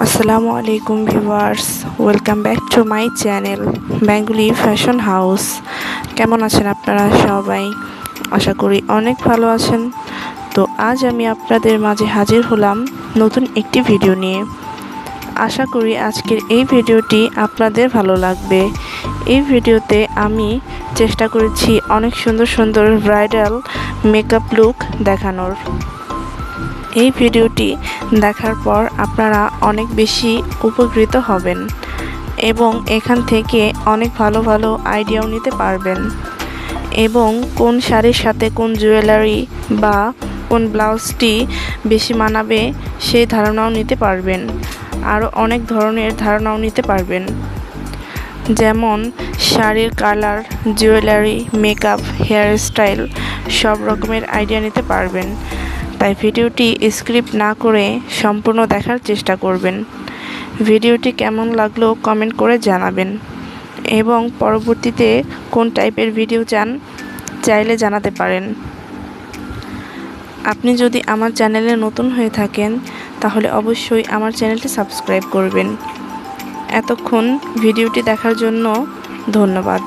আসসালামু আলাইকুম viewers, welcome back to my channel Bengali fashion house. কেমন আছেন আপনারা সবাই? আশা করি অনেক ভালো আছেন। তো আজ আমি আপনাদের মাঝে হাজির হলাম নতুন একটি ভিডিও নিয়ে। আশা করি আজকের এই ভিডিওটি আপনাদের ভালো লাগবে। এই ভিডিওতে আমি চেষ্টা করেছি অনেক সুন্দর সুন্দর ব্রাইডাল মেকআপ লুক দেখানোর। এই ভিডিওটি দেখার পর আপনারা অনেক বেশি উপকৃত হবেন এবং এখান থেকে অনেক ভালো ভালো আইডিয়াও নিতে পারবেন এবং কোন শাড়ির সাথে কোন জুয়েলারি বা কোন ব্লাউজটি বেশি মানাবে সেই ধারণাও নিতে পারবেন। আরও অনেক ধরনের ধারণাও নিতে পারবেন, যেমন শাড়ির colour, jewellery, makeup, hair style সব রকমের আইডিয়া নিতে পারবেন। তাই ভিডিওটি স্কিপ না করে সম্পূর্ণ দেখার চেষ্টা করবেন। ভিডিওটি কেমন লাগলো কমেন্ট করে জানাবেন এবং পরবর্তীতে কোন টাইপের ভিডিও চাইলে জানাতে পারেন। আপনি যদি আমার চ্যানেলে নতুন হয়ে থাকেন তাহলে অবশ্যই আমার চ্যানেলটি সাবস্ক্রাইব করবেন। এতক্ষণ ভিডিওটি দেখার জন্য ধন্যবাদ।